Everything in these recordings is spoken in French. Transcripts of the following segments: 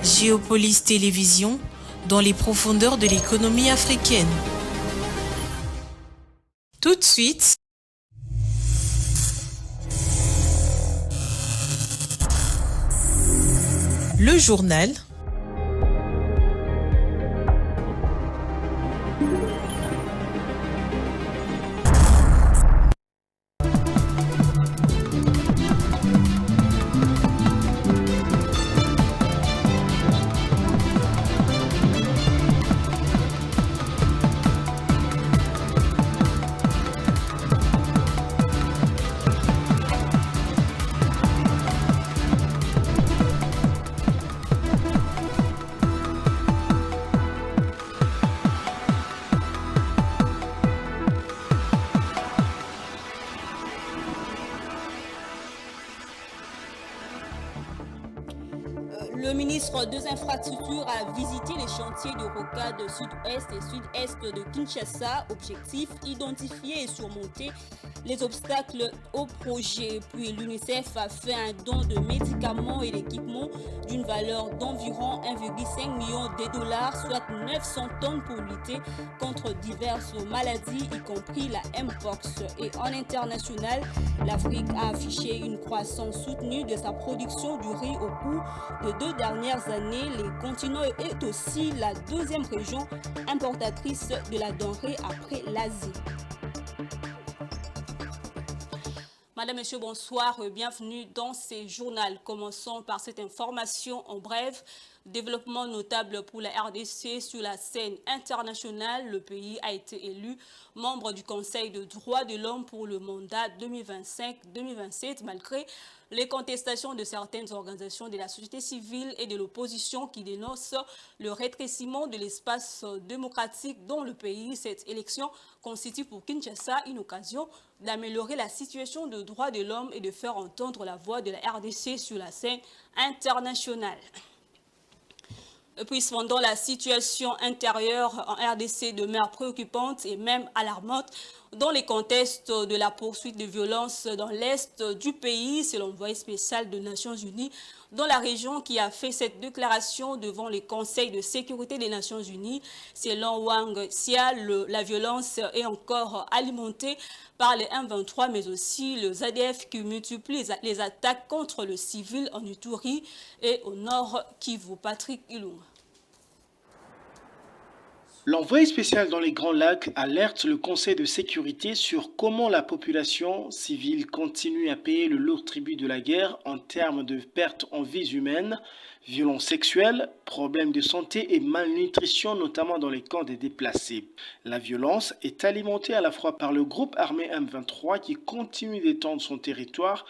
Géopolis Télévision, dans les profondeurs de l'économie africaine. Tout de suite, le journal. Le ministre des Infrastructures a visité les chantiers de rocade sud-ouest et sud-est de Kinshasa. Objectif, identifier et surmonter les obstacles au projet. Puis l'UNICEF a fait un don de médicaments et d'équipements d'une valeur d'environ 1,5 million de dollars, soit 900 tonnes pour lutter contre diverses maladies, y compris la Mpox. Et en international, l'Afrique a affiché une croissance soutenue de sa production du riz au cours de 2 dernières années. Le continent est aussi la deuxième région importatrice de la denrée après l'Asie. Madame, Monsieur, bonsoir, bienvenue dans ce journal. Commençons par cette information en bref. Développement notable pour la RDC sur la scène internationale. Le pays a été élu membre du Conseil de droits de l'homme pour le mandat 2025-2027, malgré les contestations de certaines organisations de la société civile et de l'opposition qui dénoncent le rétrécissement de l'espace démocratique dans le pays. Cette élection constitue pour Kinshasa une occasion d'améliorer la situation de droits de l'homme et de faire entendre la voix de la RDC sur la scène internationale. Et puis, cependant, la situation intérieure en RDC demeure préoccupante et même alarmante dans les contextes de la poursuite de violences dans l'est du pays. C'est l'envoyé spécial des Nations Unies dans la région qui a fait cette déclaration devant le Conseil de sécurité des Nations Unies. Selon Wang Xia, la violence est encore alimentée par les M23, mais aussi les ADF qui multiplient les attaques contre le civil en Ituri et au nord Kivu. Patrick Ilung. L'envoyé spécial dans les Grands Lacs alerte le Conseil de sécurité sur comment la population civile continue à payer le lourd tribut de la guerre en termes de pertes en vies humaines, violences sexuelles, problèmes de santé et malnutrition, notamment dans les camps des déplacés. La violence est alimentée à la fois par le groupe armé M23 qui continue d'étendre son territoire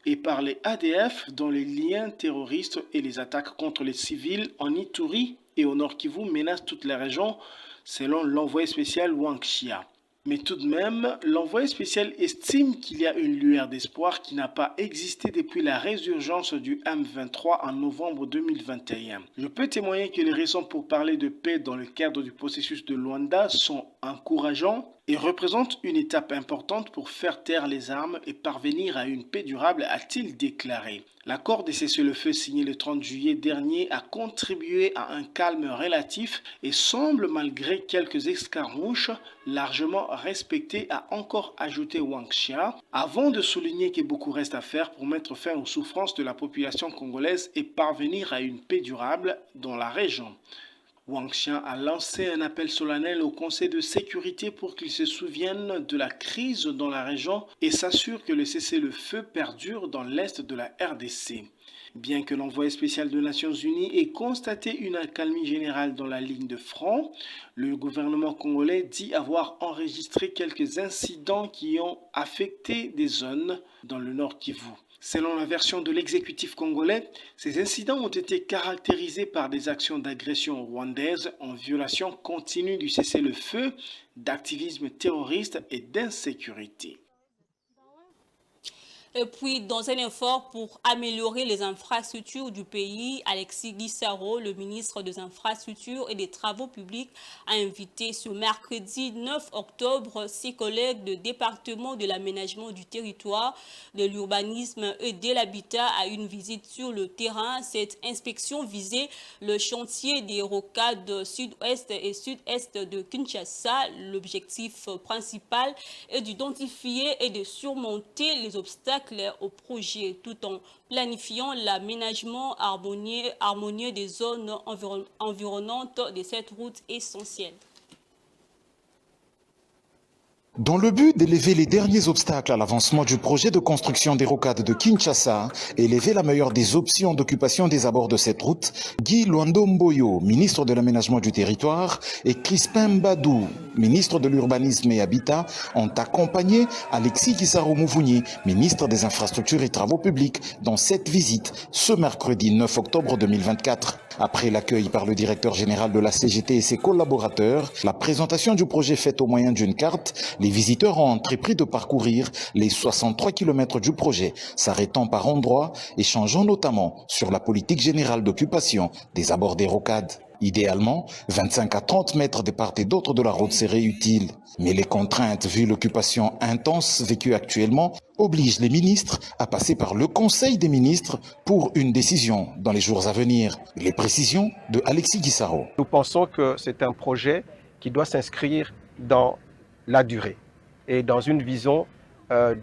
et par les ADF dont les liens terroristes et les attaques contre les civils en Ituri et au Nord Kivu menacent toute la région, selon l'envoyé spécial Wang Xia. Mais tout de même, l'envoyé spécial estime qu'il y a une lueur d'espoir qui n'a pas existé depuis la résurgence du M23 en novembre 2021. Je peux témoigner que les raisons pour parler de paix dans le cadre du processus de Luanda sont encourageants et représentent une étape importante pour faire taire les armes et parvenir à une paix durable, a-t-il déclaré. L'accord de cessez-le-feu signé le 30 juillet dernier a contribué à un calme relatif et semble, malgré quelques escarmouches, largement respecté, a encore ajouté Wang Xia, avant de souligner que beaucoup reste à faire pour mettre fin aux souffrances de la population congolaise et parvenir à une paix durable dans la région. Wang Xia a lancé un appel solennel au Conseil de sécurité pour qu'il se souvienne de la crise dans la région et s'assure que le cessez-le-feu perdure dans l'est de la RDC. Bien que l'envoyé spécial des Nations Unies ait constaté une accalmie générale dans la ligne de front, le gouvernement congolais dit avoir enregistré quelques incidents qui ont affecté des zones dans le nord Kivu. Selon la version de l'exécutif congolais, ces incidents ont été caractérisés par des actions d'agression rwandaise en violation continue du cessez-le-feu, d'activisme terroriste et d'insécurité. Et puis, dans un effort pour améliorer les infrastructures du pays, Alexis Guissaro, le ministre des Infrastructures et des Travaux publics, a invité ce mercredi 9 octobre ses collègues du département de l'aménagement du territoire, de l'urbanisme et de l'habitat à une visite sur le terrain. Cette inspection visait le chantier des rocades sud-ouest et sud-est de Kinshasa. L'objectif principal est d'identifier et de surmonter les obstacles au projet tout en planifiant l'aménagement harmonieux des zones environnantes de cette route essentielle. Dans le but d'élever les derniers obstacles à l'avancement du projet de construction des rocades de Kinshasa et élever la meilleure des options d'occupation des abords de cette route, Guy Luando Mboyo, ministre de l'Aménagement du Territoire, et Crispin Mbadou, ministre de l'Urbanisme et Habitat, ont accompagné Alexis Guissaro Mouvouni, ministre des Infrastructures et Travaux publics, dans cette visite ce mercredi 9 octobre 2024. Après l'accueil par le directeur général de la CGT et ses collaborateurs, la présentation du projet faite au moyen d'une carte, les visiteurs ont entrepris de parcourir les 63 km du projet, s'arrêtant par endroits, échangeant notamment sur la politique générale d'occupation des abords des rocades. Idéalement, 25 à 30 mètres de part et d'autre de la route seraient utiles. Mais les contraintes, vu l'occupation intense vécue actuellement, obligent les ministres à passer par le Conseil des ministres pour une décision dans les jours à venir. Les précisions de Alexis Guissaro. Nous pensons que c'est un projet qui doit s'inscrire dans la durée et dans une vision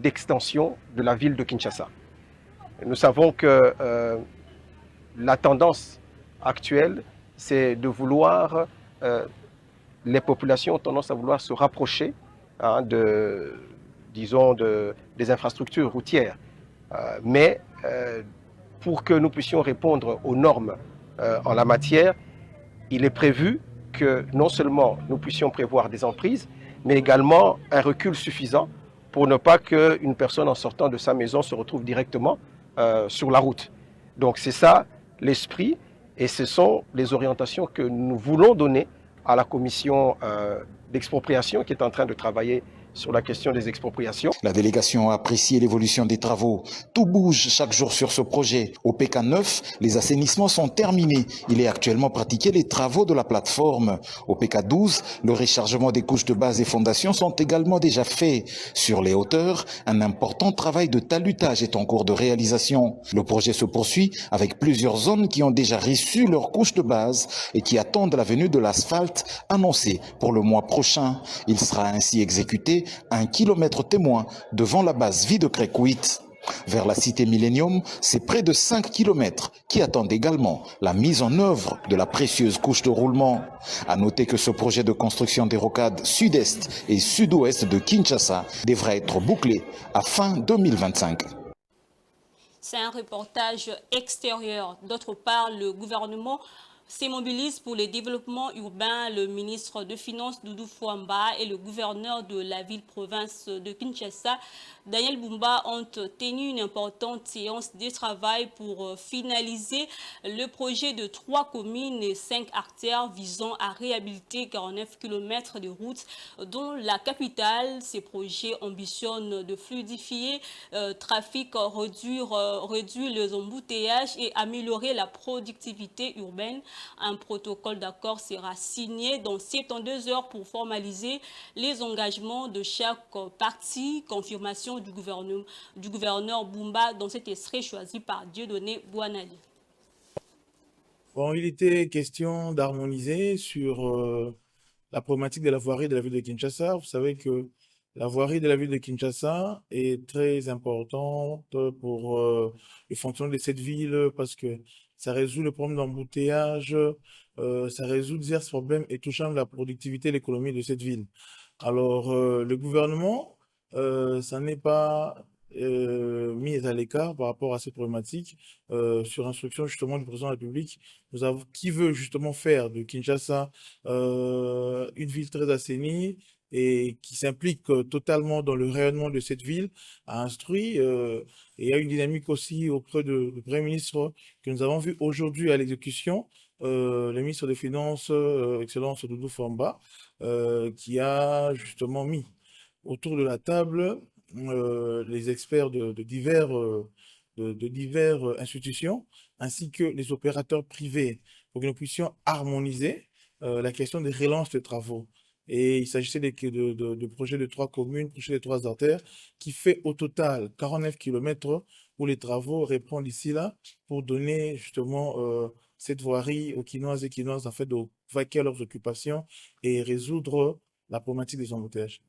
d'extension de la ville de Kinshasa. Nous savons que la tendance actuelle, c'est de vouloir, les populations ont tendance à vouloir se rapprocher des infrastructures routières. Mais pour que nous puissions répondre aux normes en la matière, il est prévu que non seulement nous puissions prévoir des emprises, mais également un recul suffisant pour ne pas qu'une personne en sortant de sa maison se retrouve directement sur la route. Donc c'est ça l'esprit et ce sont les orientations que nous voulons donner à la commission d'expropriation qui est en train de travailler sur la question des expropriations. La délégation a apprécié l'évolution des travaux. Tout bouge chaque jour sur ce projet. Au PK9, les assainissements sont terminés. Il est actuellement pratiqué les travaux de la plateforme. Au PK12, le rechargement des couches de base et fondations sont également déjà faits. Sur les hauteurs, un important travail de talutage est en cours de réalisation. Le projet se poursuit avec plusieurs zones qui ont déjà reçu leurs couches de base et qui attendent la venue de l'asphalte annoncée pour le mois prochain. Il sera ainsi exécuté 1 kilomètre témoin devant la base vie de Crécuit. Vers la cité Millennium, c'est près de 5 km qui attendent également la mise en œuvre de la précieuse couche de roulement. À noter que ce projet de construction des rocades sud-est et sud-ouest de Kinshasa devra être bouclé à fin 2025. C'est un reportage extérieur. D'autre part, le gouvernement se mobilise pour le développement urbain. Le ministre de Finances Doudou Fouamba et le gouverneur de la ville-province de Kinshasa, Daniel Bumba, ont tenu une importante séance de travail pour finaliser le projet de 3 communes et 5 artères visant à réhabiliter 49 km de routes dont la capitale. Ces projets ambitionnent de fluidifier trafic, réduire les embouteillages et améliorer la productivité urbaine. Un protocole d'accord sera signé dans 72 heures pour formaliser les engagements de chaque partie. Confirmation du gouverneur Bumba dans cet extrait choisi par Dieudonné Bouanali. Bon, il était question d'harmoniser sur la problématique de la voirie de la ville de Kinshasa. Vous savez que la voirie de la ville de Kinshasa est très importante pour le fonctionnement de cette ville parce que ça résout le problème d'embouteillage, ça résout divers problèmes et touchant la productivité et l'économie de cette ville. Alors, le gouvernement, ça n'est pas mis à l'écart par rapport à cette problématique sur instruction justement du président de la République qui veut justement faire de Kinshasa une ville très assainie et qui s'implique totalement dans le rayonnement de cette ville, a instruit et il y a une dynamique aussi auprès du Premier ministre que nous avons vu aujourd'hui à l'exécution, le ministre des Finances, Excellence Doudou Fouamba, qui a justement mis autour de la table les experts de diverses institutions, ainsi que les opérateurs privés, pour que nous puissions harmoniser la question des relances de travaux. Et il s'agissait de projets de 3 communes, projets de 3 artères, qui fait au total 49 km où les travaux répondent ici là pour donner justement cette voirie aux Quinoises et Quinoises en fait de vaquer à leurs occupations et résoudre la problématique des embouteillages.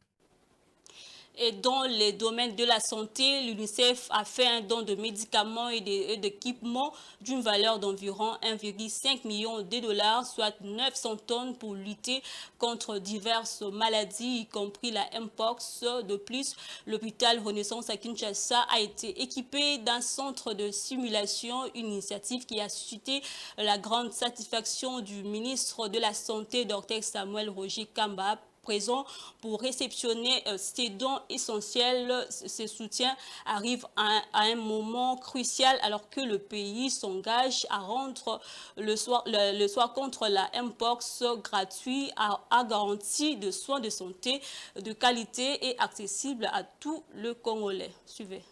Et dans les domaines de la santé, l'UNICEF a fait un don de médicaments et d'équipements d'une valeur d'environ 1,5 million de dollars, soit 900 tonnes pour lutter contre diverses maladies, y compris la Mpox. De plus, l'hôpital Renaissance à Kinshasa a été équipé d'un centre de simulation, une initiative qui a suscité la grande satisfaction du ministre de la Santé, Dr Samuel Roger Kamba, présent pour réceptionner ces dons essentiels. Ces soutiens arrivent à un moment crucial alors que le pays s'engage à rendre le soin contre la Mpox gratuit, à garantie de soins de santé de qualité et accessible à tout le Congolais. Suivez.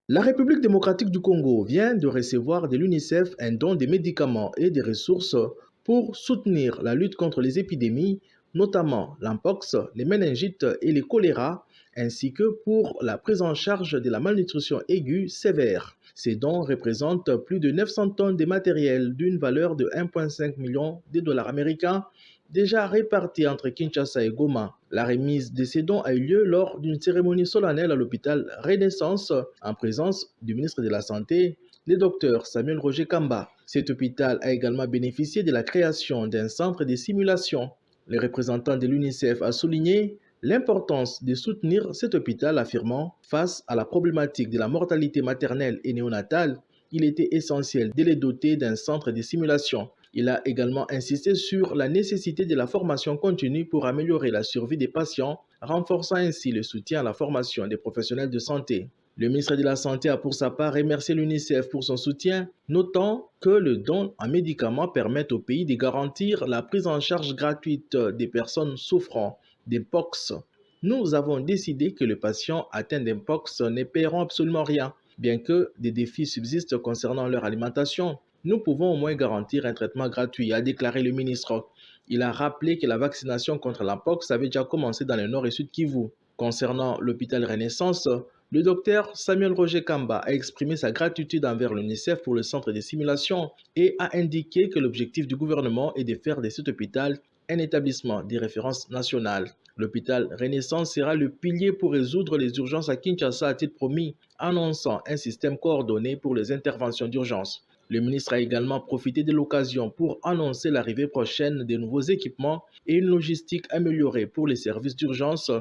La République démocratique du Congo vient de recevoir de l'UNICEF un don de médicaments et des ressources pour soutenir la lutte contre les épidémies, notamment l'Mpox, les méningites et les choléra, ainsi que pour la prise en charge de la malnutrition aiguë sévère. Ces dons représentent plus de 900 tonnes de matériel d'une valeur de 1,5 million de dollars américains, déjà répartis entre Kinshasa et Goma. La remise de ces dons a eu lieu lors d'une cérémonie solennelle à l'hôpital Renaissance, en présence du ministre de la Santé, le docteur Samuel Roger Kamba. Cet hôpital a également bénéficié de la création d'un centre de simulation. Le représentant de l'UNICEF a souligné l'importance de soutenir cet hôpital, affirmant « Face à la problématique de la mortalité maternelle et néonatale, il était essentiel de les doter d'un centre de simulation. » Il a également insisté sur la nécessité de la formation continue pour améliorer la survie des patients, renforçant ainsi le soutien à la formation des professionnels de santé. Le ministre de la Santé a pour sa part remercié l'UNICEF pour son soutien, notant que le don en médicaments permet au pays de garantir la prise en charge gratuite des personnes souffrant d'Mpox. Nous avons décidé que les patients atteints d'Mpox ne paieront absolument rien, bien que des défis subsistent concernant leur alimentation. Nous pouvons au moins garantir un traitement gratuit, a déclaré le ministre. Il a rappelé que la vaccination contre l'Mpox avait déjà commencé dans le nord et sud Kivu. Concernant l'hôpital Renaissance, le docteur Samuel Roger Kamba a exprimé sa gratitude envers l'UNICEF pour le centre de simulation et a indiqué que l'objectif du gouvernement est de faire de cet hôpital un établissement de référence nationale. L'hôpital Renaissance sera le pilier pour résoudre les urgences à Kinshasa, a-t-il promis, annonçant un système coordonné pour les interventions d'urgence. Le ministre a également profité de l'occasion pour annoncer l'arrivée prochaine de nouveaux équipements et une logistique améliorée pour les services d'urgence,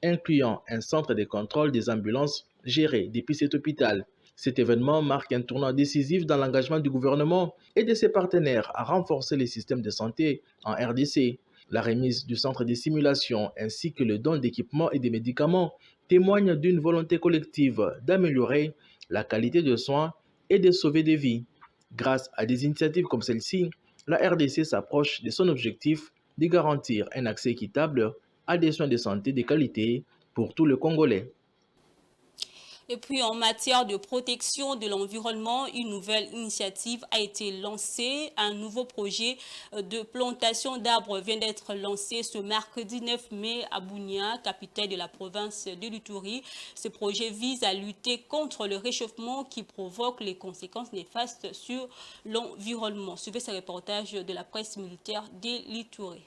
incluant un centre de contrôle des ambulances géré depuis cet hôpital. Cet événement marque un tournant décisif dans l'engagement du gouvernement et de ses partenaires à renforcer les systèmes de santé en RDC. La remise du centre de simulation ainsi que le don d'équipements et de médicaments témoignent d'une volonté collective d'améliorer la qualité de soins et de sauver des vies. Grâce à des initiatives comme celle-ci, la RDC s'approche de son objectif de garantir un accès équitable à des soins de santé de qualité pour tous les Congolais. Et puis en matière de protection de l'environnement, une nouvelle initiative a été lancée. Un nouveau projet de plantation d'arbres vient d'être lancé ce mercredi 9 mai à Bunia, capitale de la province de l'Ituri. Ce projet vise à lutter contre le réchauffement qui provoque les conséquences néfastes sur l'environnement. Suivez ce reportage de la presse militaire de l'Ituri.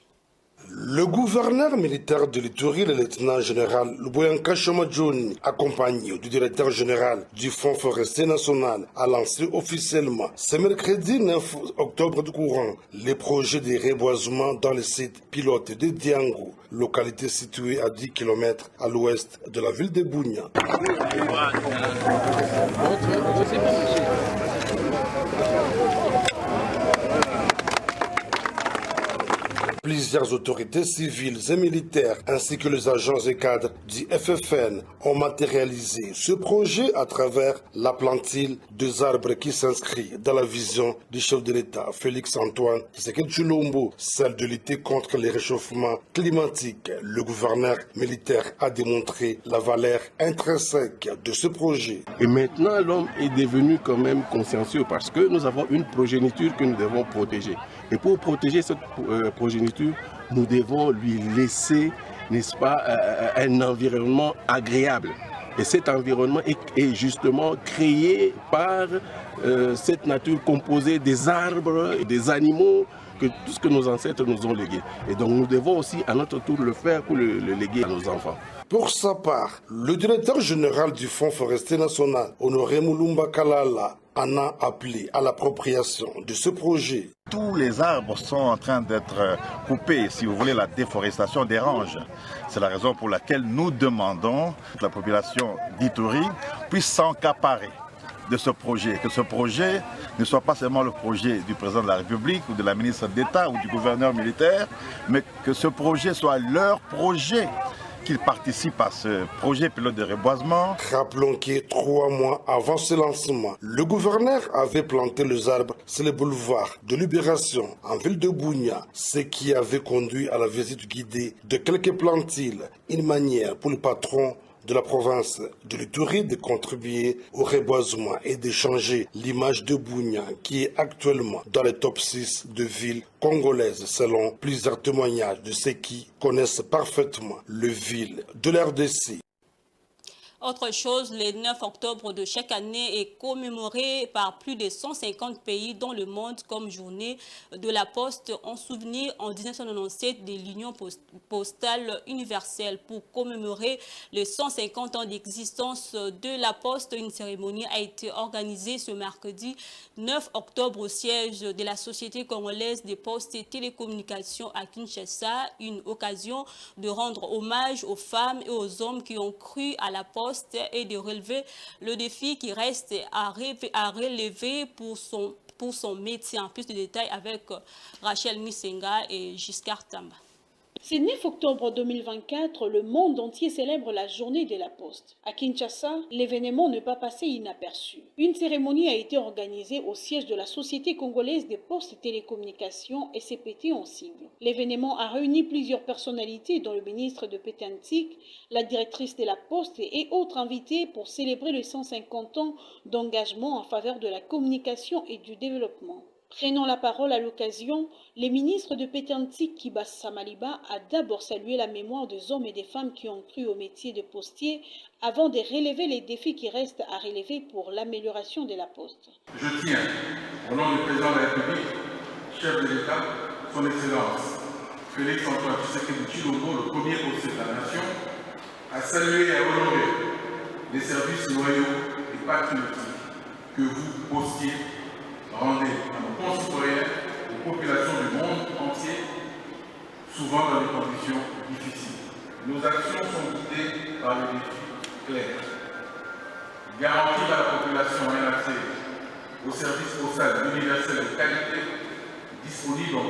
Le gouverneur militaire de l'Ituri, le lieutenant-général Luboyanka Shomadjouni, accompagné du directeur général du Fonds forestier national, a lancé officiellement ce mercredi 9 octobre du courant les projets de reboisement dans le site pilote de Diango, localité située à 10 km à l'ouest de la ville de Bunia. Plusieurs autorités civiles et militaires ainsi que les agents et cadres du FFN ont matérialisé ce projet à travers la plantille des arbres qui s'inscrit dans la vision du chef de l'État, Félix-Antoine Tshisekedi Tshilombo, celle de lutter contre les réchauffements climatiques. Le gouverneur militaire a démontré la valeur intrinsèque de ce projet. Et maintenant, l'homme est devenu quand même consciencieux parce que nous avons une progéniture que nous devons protéger. Et pour protéger cette progéniture, nous devons lui laisser, n'est-ce pas, un environnement agréable. Et cet environnement est justement créé par cette nature composée des arbres et des animaux, que tout ce que nos ancêtres nous ont légué. Et donc nous devons aussi à notre tour le faire pour le léguer à nos enfants. Pour sa part, le directeur général du Fonds forestier national, Honoré Moulumba Kalala, en a appelé à l'appropriation de ce projet. Tous les arbres sont en train d'être coupés, si vous voulez, la déforestation dérange. C'est la raison pour laquelle nous demandons que la population d'Ituri puisse s'encaparer de ce projet, que ce projet ne soit pas seulement le projet du président de la République ou de la ministre d'État ou du gouverneur militaire, mais que ce projet soit leur projet, qu'ils participent à ce projet pilote de reboisement. Rappelons que 3 mois avant ce lancement, le gouverneur avait planté les arbres sur le boulevard de Libération en ville de Bunia, ce qui avait conduit à la visite guidée de quelques plantiles, une manière pour le patron de la province de l'Ituri de contribuer au reboisement et de changer l'image de Bunia qui est actuellement dans les top 6 de villes congolaises selon plusieurs témoignages de ceux qui connaissent parfaitement le ville de l'RDC. Autre chose, le 9 octobre de chaque année est commémoré par plus de 150 pays dans le monde comme journée de la Poste en souvenir en 1997 de l'Union postale universelle. Pour commémorer les 150 ans d'existence de la Poste, une cérémonie a été organisée ce mercredi 9 octobre au siège de la Société congolaise des postes et télécommunications à Kinshasa, une occasion de rendre hommage aux femmes et aux hommes qui ont cru à la Poste et de relever le défi qui reste à relever pour son métier. En plus de détails avec Rachel Misenga et Giscard Tamba. Ce 9 octobre 2024, le monde entier célèbre la journée de la Poste. À Kinshasa, l'événement ne pas passé inaperçu. Une cérémonie a été organisée au siège de la Société congolaise des postes et télécommunications SCPT en sigle. L'événement a réuni plusieurs personnalités dont le ministre de Pétantique, la directrice de la Poste et autres invités pour célébrer les 150 ans d'engagement en faveur de la communication et du développement. Prenant la parole à l'occasion, le ministre de Pétantique, Kibas Samaliba, a d'abord salué la mémoire des hommes et des femmes qui ont cru au métier de postier avant de relever les défis qui restent à relever pour l'amélioration de la Poste. Je tiens, au nom du président de la République, chef de l'État, son Excellence, Félix-Antoine Tshisekedi Tshilombo, le premier postier de la nation, à saluer et à honorer les services loyaux et patriotiques que vous, postiers, rendez à nos concitoyens, aux populations du monde entier, souvent dans des conditions difficiles. Nos actions sont guidées par des défis clairs. Garantir à la population un accès aux services postaux universels de qualité, disponibles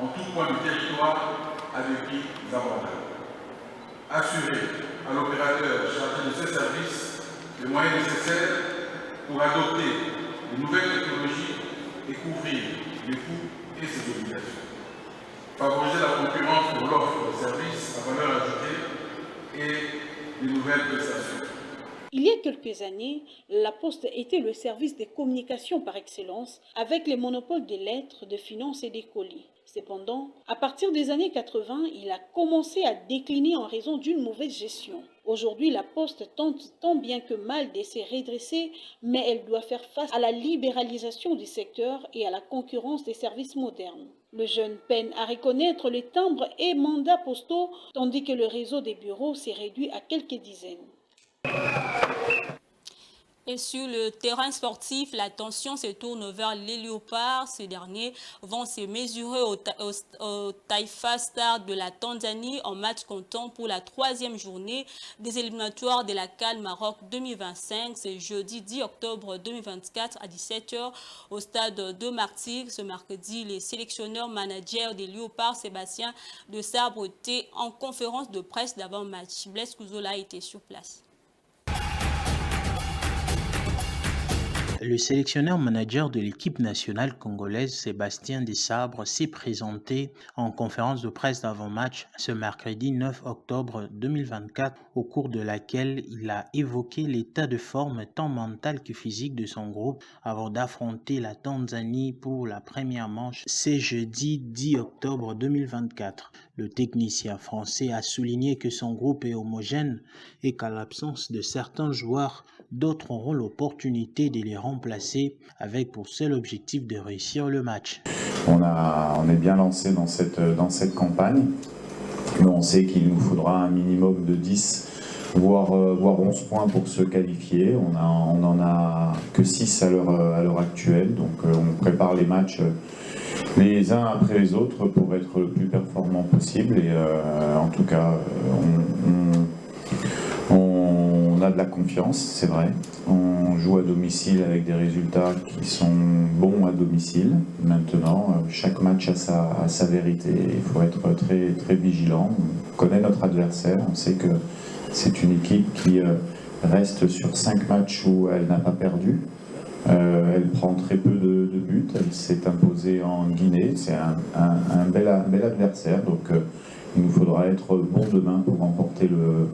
en tout point du territoire à des prix abordables. Assurer à l'opérateur chargé de ces services les moyens nécessaires pour adopter de nouvelles technologies et couvrir les coûts et ses obligations. Favoriser la concurrence pour l'offre de services à valeur ajoutée et les nouvelles prestations. Il y a quelques années, la Poste était le service de communication par excellence avec les monopoles des lettres, de finances et des colis. Cependant, à partir des années 80, il a commencé à décliner en raison d'une mauvaise gestion. Aujourd'hui, la Poste tente tant bien que mal de se redresser, mais elle doit faire face à la libéralisation du secteur et à la concurrence des services modernes. Le jeune peine à reconnaître les timbres et mandats postaux, tandis que le réseau des bureaux s'est réduit à quelques dizaines. Et sur le terrain sportif, l'attention se tourne vers les Léopards. Ces derniers vont se mesurer au Taifa Stars de la Tanzanie en match comptant pour la 3e journée des éliminatoires de la CAN Maroc 2025. C'est jeudi 10 octobre 2024 à 17h au stade de Martigues. Ce mercredi, les sélectionneurs managers des Léopards, Sébastien de Sabre, étaient en conférence de presse d'avant-match. Blaise Kouzola était sur place. Le sélectionneur-manager de l'équipe nationale congolaise, Sébastien Desabre, s'est présenté en conférence de presse d'avant-match ce mercredi 9 octobre 2024, au cours de laquelle il a évoqué l'état de forme tant mental que physique de son groupe avant d'affronter la Tanzanie pour la première manche ce jeudi 10 octobre 2024. Le technicien français a souligné que son groupe est homogène et qu'à l'absence de certains joueurs, d'autres auront l'opportunité de les remplacer avec pour seul objectif de réussir le match. On est bien lancé dans cette campagne, mais on sait qu'il nous faudra un minimum de 10 voire 11 points pour se qualifier. On n'en a que 6 à l'heure actuelle, donc on prépare les matchs les uns après les autres pour être le plus performant possible et en tout cas on a de la confiance, c'est vrai. On joue à domicile avec des résultats qui sont bons à domicile. Maintenant, chaque match a sa vérité. Il faut être très, très vigilant. On connaît notre adversaire. On sait que c'est une équipe qui reste sur 5 matchs où elle n'a pas perdu. Elle prend très peu de buts. Elle s'est imposée en Guinée. C'est un bel adversaire. Donc, il nous faudra être bon demain pour remporter le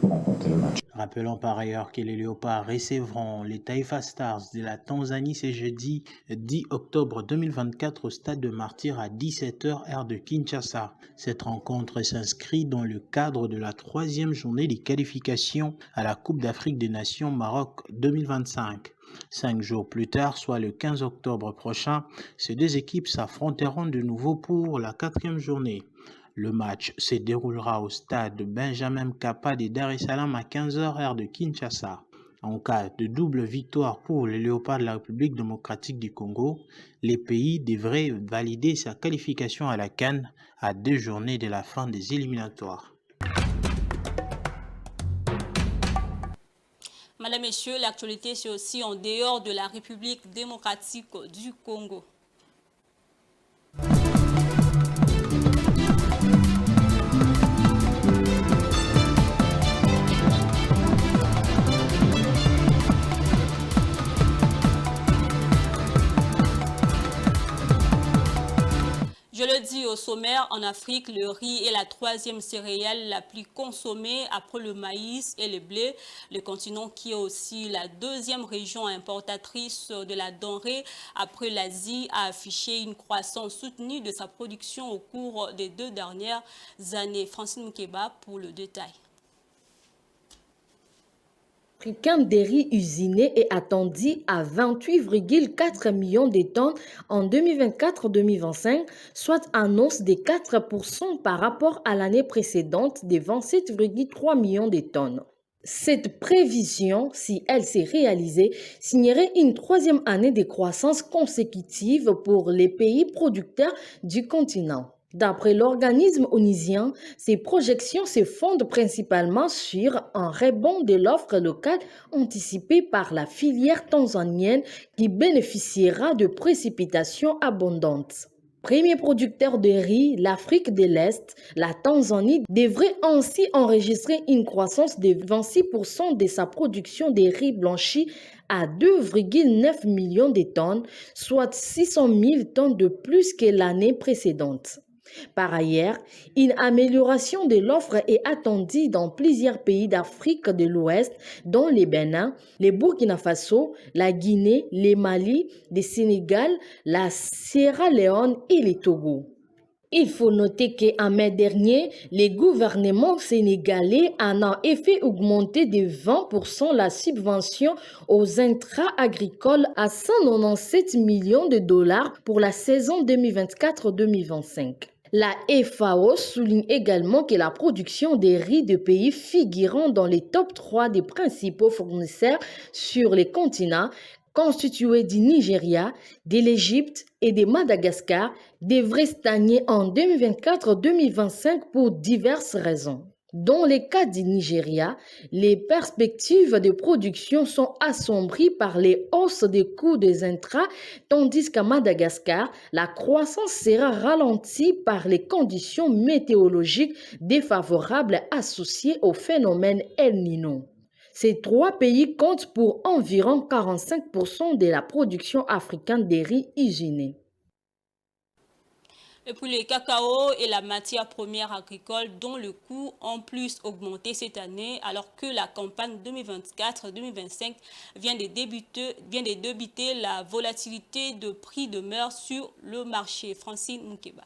match. Rappelons par ailleurs que les Léopards recevront les Taifa Stars de la Tanzanie ce jeudi 10 octobre 2024 au stade de Martyrs à 17h heure de Kinshasa. Cette rencontre s'inscrit dans le cadre de la 3e journée des qualifications à la Coupe d'Afrique des Nations Maroc 2025. 5 jours plus tard, soit le 15 octobre prochain, ces deux équipes s'affronteront de nouveau pour la 4e journée. Le match se déroulera au stade Benjamin Mkapa de Dar es Salaam à 15h heure de Kinshasa. En cas de double victoire pour les Léopards de la République démocratique du Congo, les pays devraient valider sa qualification à la CAN à 2 journées de la fin des éliminatoires. Madame, Messieurs, l'actualité c'est aussi en dehors de la République démocratique du Congo. Je le dis au sommaire, en Afrique, le riz est la 3e céréale la plus consommée après le maïs et le blé. Le continent qui est aussi la 2e région importatrice de la denrée après l'Asie a affiché une croissance soutenue de sa production au cours des 2 dernières années. Francine Moukeba pour le détail. Africain de riz usiné est attendu à 28,4 millions de tonnes en 2024-2025, soit une hausse de 4% par rapport à l'année précédente de 27,3 millions de tonnes. Cette prévision, si elle s'est réalisée, signerait une 3e année de croissance consécutive pour les pays producteurs du continent. D'après l'organisme onusien, ces projections se fondent principalement sur un rebond de l'offre locale anticipée par la filière tanzanienne qui bénéficiera de précipitations abondantes. Premier producteur de riz, l'Afrique de l'Est, la Tanzanie devrait ainsi enregistrer une croissance de 26% de sa production de riz blanchi à 2,9 millions de tonnes, soit 600 000 tonnes de plus que l'année précédente. Par ailleurs, une amélioration de l'offre est attendue dans plusieurs pays d'Afrique de l'Ouest, dont le Bénin, le Burkina Faso, la Guinée, le Mali, le Sénégal, la Sierra Leone et le Togo. Il faut noter qu'en mai dernier, le gouvernement sénégalais a en effet augmenté de 20% la subvention aux intrants agricoles à 197 millions de dollars pour la saison 2024-2025. La FAO souligne également que la production des riz de pays figurant dans les top 3 des principaux fournisseurs sur les continents, constitués du Nigeria, de l'Égypte et de Madagascar, devrait stagner en 2024-2025 pour diverses raisons. Dans le cas du Nigeria, les perspectives de production sont assombries par les hausses des coûts des intrants, tandis qu'à Madagascar, la croissance sera ralentie par les conditions météorologiques défavorables associées au phénomène El Niño. Ces trois pays comptent pour environ 45% de la production africaine de riz usiné. Et puis le cacao et la matière première agricole dont le coût ont plus augmenté cette année alors que la campagne 2024-2025 vient de débuter, la volatilité de prix demeure sur le marché. Francine Moukeba.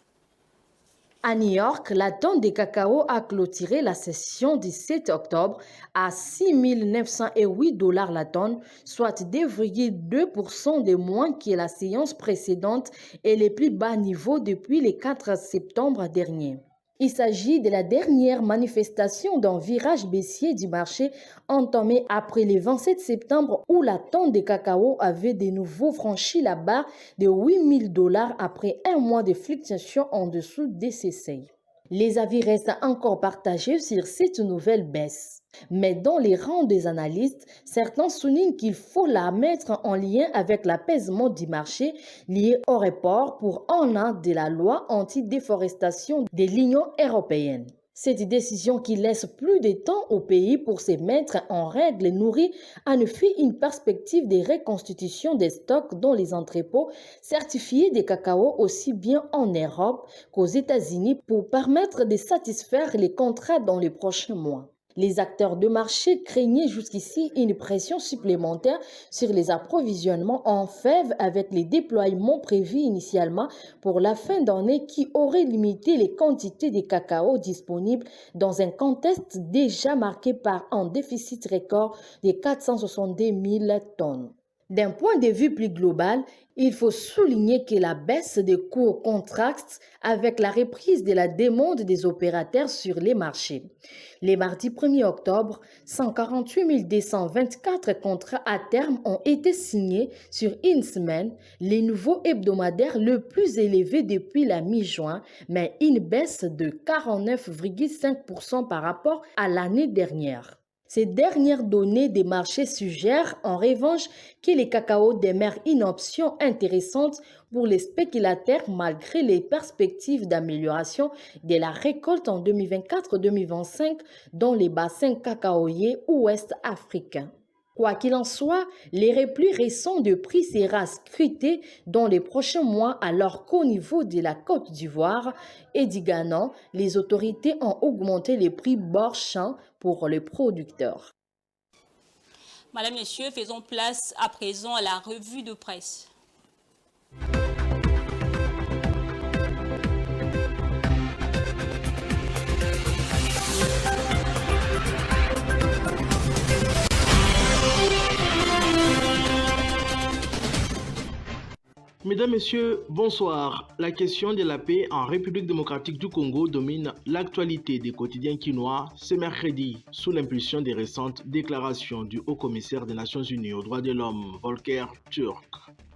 À New York, la tonne de cacao a clôturé la session du 7 octobre à 6 908 $ la tonne, soit 2,2% de moins que la séance précédente et les plus bas niveaux depuis le 4 septembre dernier. Il s'agit de la dernière manifestation d'un virage baissier du marché entamé après le 27 septembre où la tonne de cacao avait de nouveau franchi la barre de 8 000 $ après un mois de fluctuation en dessous des seuils. Les avis restent encore partagés sur cette nouvelle baisse. Mais dans les rangs des analystes, certains soulignent qu'il faut la mettre en lien avec l'apaisement du marché lié au report pour un an de la loi anti-déforestation de l'Union européenne. Cette décision qui laisse plus de temps au pays pour se mettre en règle nourrit en effet une perspective de reconstitution des stocks dans les entrepôts certifiés de cacao aussi bien en Europe qu'aux États-Unis pour permettre de satisfaire les contrats dans les prochains mois. Les acteurs de marché craignaient jusqu'ici une pression supplémentaire sur les approvisionnements en fèves avec les déploiements prévus initialement pour la fin d'année qui auraient limité les quantités de cacao disponibles dans un contexte déjà marqué par un déficit record de 462 000 tonnes. D'un point de vue plus global, il faut souligner que la baisse des cours contraste avec la reprise de la demande des opérateurs sur les marchés. Le mardi 1er octobre, 148 224 contrats à terme ont été signés sur une semaine, le nouveau hebdomadaire le plus élevé depuis la mi-juin, mais une baisse de 49,5% par rapport à l'année dernière. Ces dernières données des marchés suggèrent en revanche que le cacao demeure une option intéressante pour les spéculateurs malgré les perspectives d'amélioration de la récolte en 2024-2025 dans les bassins cacaoyers ouest africains. Quoi qu'il en soit, les replis récents de prix sera scruté dans les prochains mois alors qu'au niveau de la Côte d'Ivoire et du Ghana, les autorités ont augmenté les prix bord champ pour les producteurs. Madame, Messieurs, faisons place à présent à la revue de presse. Mesdames, Messieurs, bonsoir. La question de la paix en République démocratique du Congo domine l'actualité des quotidiens quinois ce mercredi, sous l'impulsion des récentes déclarations du haut-commissaire des Nations Unies aux droits de l'homme, Volker Turk.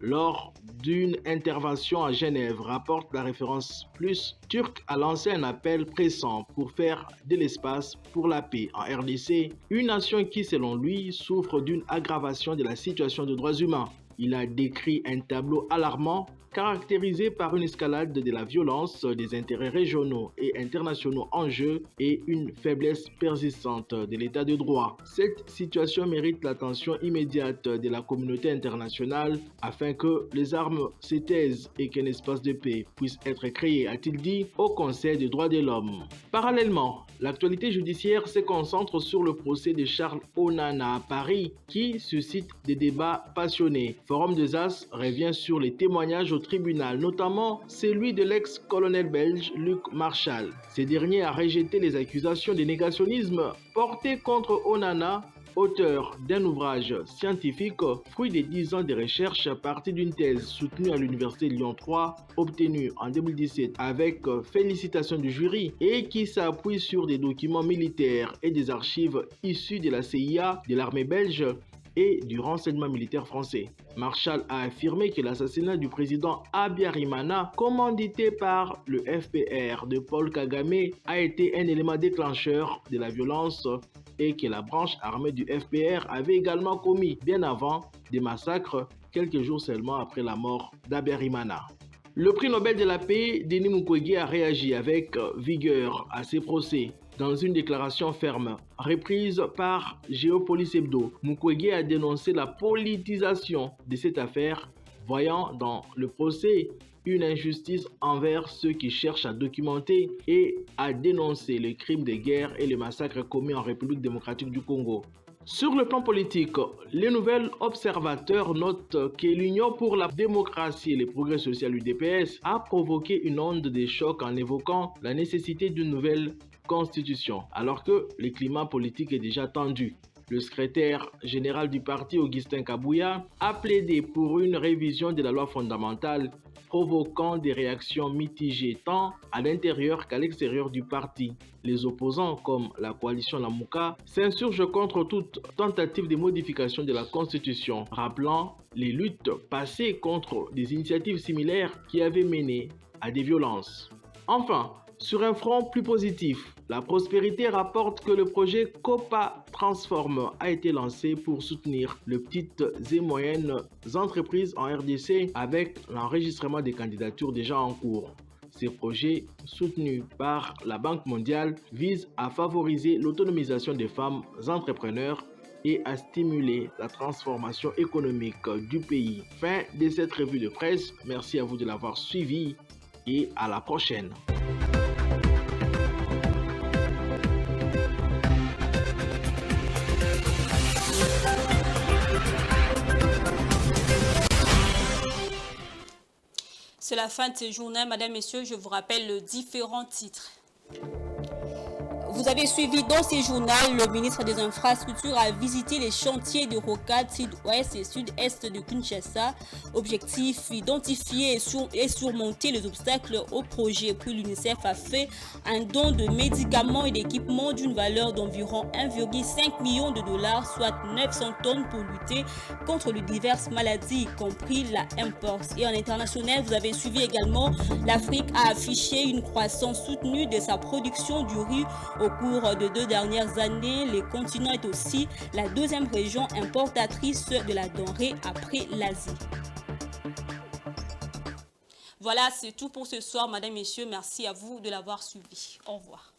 Lors d'une intervention à Genève, rapporte la référence Plus, Turk a lancé un appel pressant pour faire de l'espace pour la paix en RDC, une nation qui, selon lui, souffre d'une aggravation de la situation des droits humains. Il a décrit un tableau alarmant caractérisé par une escalade de la violence, des intérêts régionaux et internationaux en jeu et une faiblesse persistante de l'état de droit. Cette situation mérite l'attention immédiate de la communauté internationale afin que les armes se taisent et qu'un espace de paix puisse être créé, a-t-il dit, au Conseil des droits de l'homme. Parallèlement, l'actualité judiciaire se concentre sur le procès de Charles Onana à Paris qui suscite des débats passionnés. Forum des As revient sur les témoignages au tribunal, notamment celui de l'ex-colonel belge Luc Marchal. Ce dernier a rejeté les accusations de négationnisme portées contre Onana auteur d'un ouvrage scientifique, fruit de 10 ans de recherche parti d'une thèse soutenue à l'Université Lyon 3, obtenue en 2017 avec félicitations du jury et qui s'appuie sur des documents militaires et des archives issues de la CIA, de l'armée belge et du renseignement militaire français. Marshall a affirmé que l'assassinat du président Habyarimana, commandité par le FPR de Paul Kagame, a été un élément déclencheur de la violence et que la branche armée du FPR avait également commis bien avant des massacres, quelques jours seulement après la mort d'Habyarimana. Le prix Nobel de la paix, Denis Mukwege, a réagi avec vigueur à ces procès. Dans une déclaration ferme, reprise par Géopolis Hebdo, Mukwege a dénoncé la politisation de cette affaire, voyant dans le procès une injustice envers ceux qui cherchent à documenter et à dénoncer les crimes de guerre et les massacres commis en République démocratique du Congo. Sur le plan politique, les nouveaux observateurs notent que l'Union pour la démocratie et les progrès sociaux UDPS a provoqué une onde de choc en évoquant la nécessité d'une nouvelle constitution, alors que le climat politique est déjà tendu. Le secrétaire général du parti, Augustin Kabouya, a plaidé pour une révision de la loi fondamentale, provoquant des réactions mitigées tant à l'intérieur qu'à l'extérieur du parti. Les opposants, comme la coalition Lamuka, s'insurgent contre toute tentative de modification de la Constitution, rappelant les luttes passées contre des initiatives similaires qui avaient mené à des violences. Enfin, sur un front plus positif, la Prospérité rapporte que le projet COPA Transform a été lancé pour soutenir les petites et moyennes entreprises en RDC avec l'enregistrement des candidatures déjà en cours. Ces projets, soutenus par la Banque mondiale, visent à favoriser l'autonomisation des femmes entrepreneurs et à stimuler la transformation économique du pays. Fin de cette revue de presse. Merci à vous de l'avoir suivi et à la prochaine. C'est la fin de ce journal, Madame, Messieurs. Je vous rappelle les différents titres. Vous avez suivi dans ce journal, le ministre des Infrastructures a visité les chantiers de rocade sud-ouest et sud-est de Kinshasa. Objectif, identifier et surmonter les obstacles au projet. Puis l'UNICEF a fait un don de médicaments et d'équipements d'une valeur d'environ 1,5 million de dollars, soit 900 tonnes pour lutter contre les diverses maladies, y compris la Mpox. Et en international, vous avez suivi également, l'Afrique a affiché une croissance soutenue de sa production du riz au cours de 2 dernières années. Le continent est aussi la 2e région importatrice de la denrée après l'Asie. Voilà, c'est tout pour ce soir, Madame, Messieurs. Merci à vous de l'avoir suivi. Au revoir.